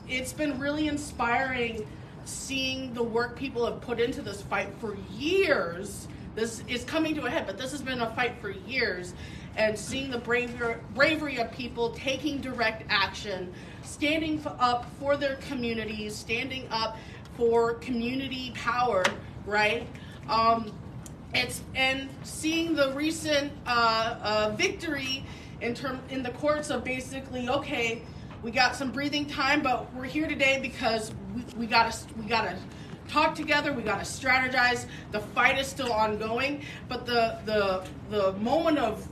It's been really inspiring seeing the work people have put into this fight for years. This is coming to a head, but this has been a fight for years. And seeing the bravery of people taking direct action, standing up for their communities, standing up for community power, right? And seeing the recent victory in the courts of basically, okay, we got some breathing time, but we're here today because we gotta talk together. We gotta strategize. The fight is still ongoing, but the moment of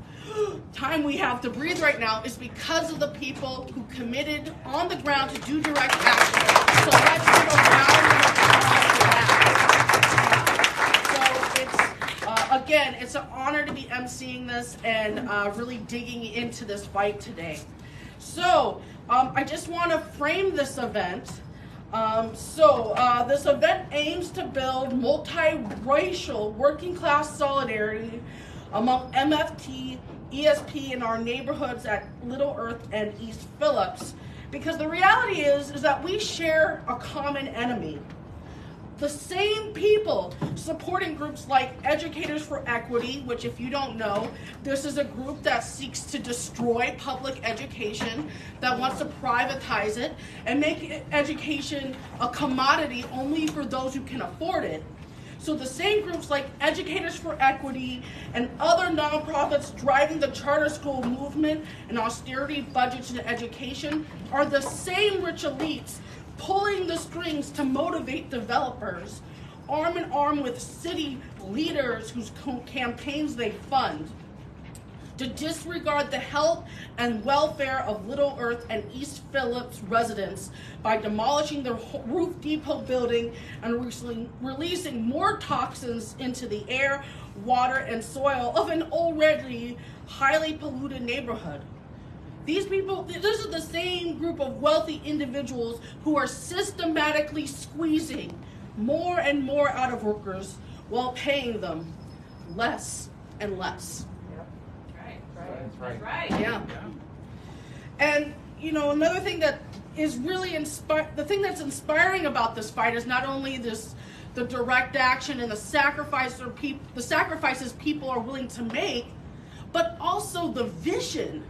time we have to breathe right now is because of the people who committed on the ground to do direct action. So let's give a round of applause for that. So again, it's an honor to be emceeing this and really digging into this fight today. So I just want to frame this event. This event aims to build multiracial working class solidarity among MFT, ESP in our neighborhoods at Little Earth and East Phillips, because the reality is that we share a common enemy. The same people supporting groups like Educators for Equity, which if you don't know, this is a group that seeks to destroy public education, that wants to privatize it and make education a commodity only for those who can afford it. So the same groups like Educators for Equity and other nonprofits driving the charter school movement and austerity budgets in education are the same rich elites pulling the strings to motivate developers, arm in arm with city leaders whose campaigns they fund, to disregard the health and welfare of Little Earth and East Phillips residents by demolishing the Roof Depot building and releasing more toxins into the air, water, and soil of an already highly polluted neighborhood. These people, this is the same group of wealthy individuals who are systematically squeezing more and more out of workers while paying them less and less. That's right. Yeah. And another thing that is really the thing that's inspiring about this fight is not only the direct action and the sacrifices people are willing to make, but also the vision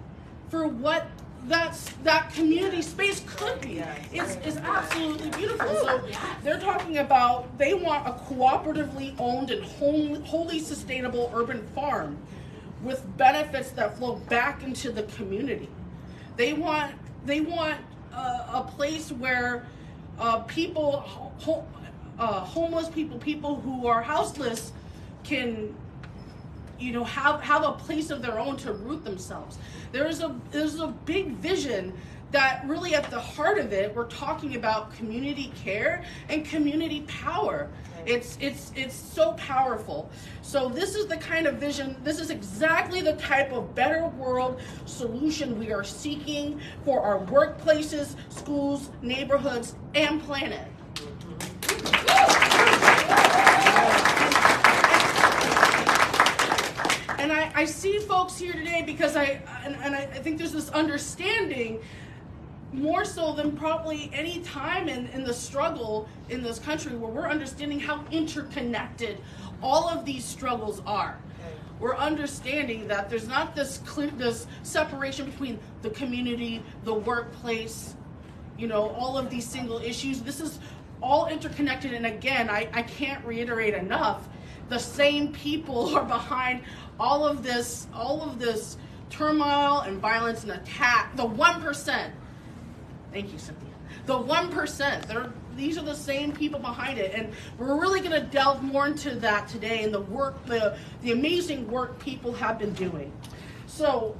for what that community space could be. It's absolutely beautiful. So they're talking about they want a cooperatively owned and wholly sustainable urban farm with benefits that flow back into the community. They want a place where homeless people who are houseless can have a place of their own to root themselves. There's a big vision that really at the heart of it, we're talking about community care and community power. It's so powerful. So this is the kind of vision, this is exactly the type of better world solution we are seeking for our workplaces, schools, neighborhoods, and planet. And I see folks here today because I think there's this understanding more so than probably any time in the struggle in this country where we're understanding how interconnected all of these struggles are. We're understanding that there's not this separation between the community, the workplace, all of these single issues. This is all interconnected, and again, I can't reiterate enough, the same people are behind all of this turmoil and violence and attack. The 1%. Thank you, Cynthia. The 1%. These are the same people behind it, and we're really going to delve more into that today and the amazing work people have been doing. So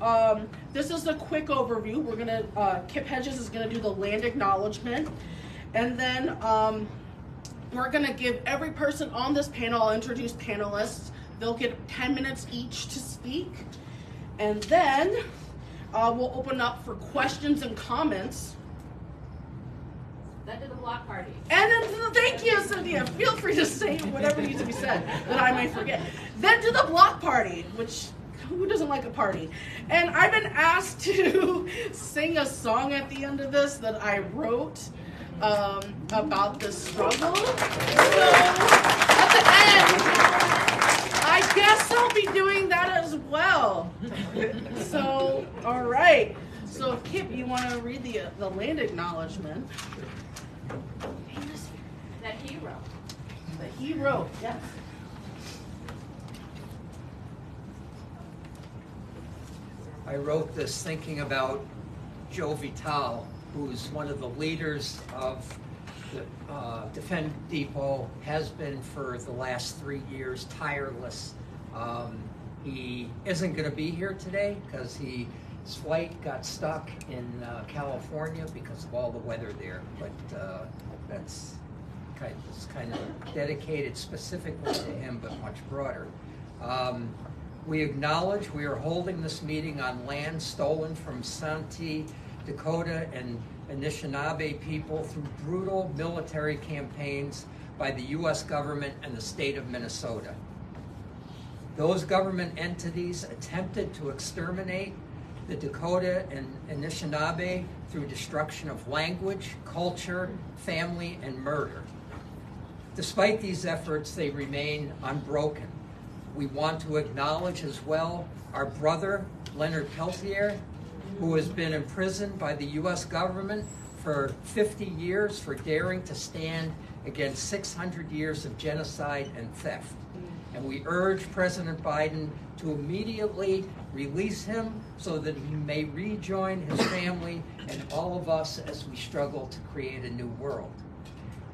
this is a quick overview. We're going to Kip Hedges is going to do the land acknowledgement, and then we're going to give every person on this panel, I'll introduce panelists. They'll get 10 minutes each to speak. And then we'll open up for questions and comments. Then to the block party. And then, thank you, Cynthia. Feel free to say whatever needs to be said that I may forget. Then to the block party, which who doesn't like a party? And I've been asked to sing a song at the end of this that I wrote about the struggle. So at the end, I guess I'll be doing that as well. So, all right. So Kip, you want to read the land acknowledgement? That he wrote. That he wrote, yes. I wrote this thinking about Joe Vitale, who's one of the leaders of the Defend Depot, has been for the last 3 years, tireless. He isn't going to be here today because his flight got stuck in California because of all the weather there, but that's kind of dedicated specifically to him, but much broader. We acknowledge we are holding this meeting on land stolen from Santee, Dakota, and Anishinaabe people through brutal military campaigns by the U.S. government and the state of Minnesota. Those government entities attempted to exterminate the Dakota and Anishinaabe through destruction of language, culture, family, and murder. Despite these efforts, they remain unbroken. We want to acknowledge as well our brother, Leonard Peltier, who has been imprisoned by the U.S. government for 50 years for daring to stand against 600 years of genocide and theft. And we urge President Biden to immediately release him so that he may rejoin his family and all of us as we struggle to create a new world.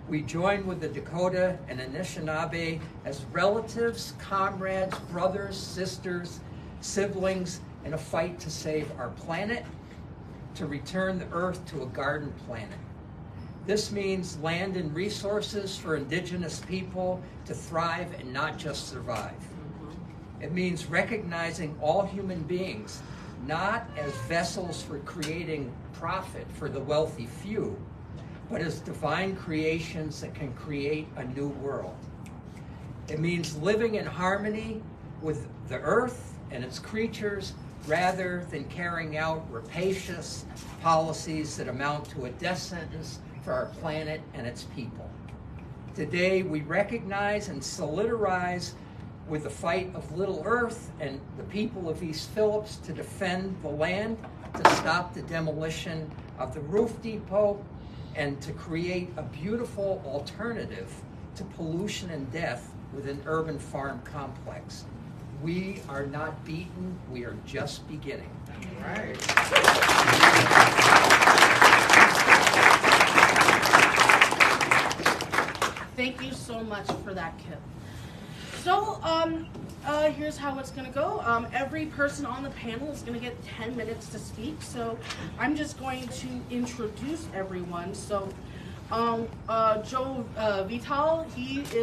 We join with the Dakota and Anishinaabe as relatives, comrades, brothers, sisters, siblings in a fight to save our planet, to return the earth to a garden planet. This means land and resources for Indigenous people to thrive and not just survive. It means recognizing all human beings not as vessels for creating profit for the wealthy few, but as divine creations that can create a new world. It means living in harmony with the earth and its creatures rather than carrying out rapacious policies that amount to a death sentence for our planet and its people. Today, we recognize and solidarize with the fight of Little Earth and the people of East Phillips to defend the land, to stop the demolition of the roof depot, and to create a beautiful alternative to pollution and death with an urban farm complex. We are not beaten, we are just beginning. All right. Thank you so much for that, Kip. So, here's how it's going to go. Every person on the panel is going to get 10 minutes to speak. So, I'm just going to introduce everyone. So, Joe Vitale, he is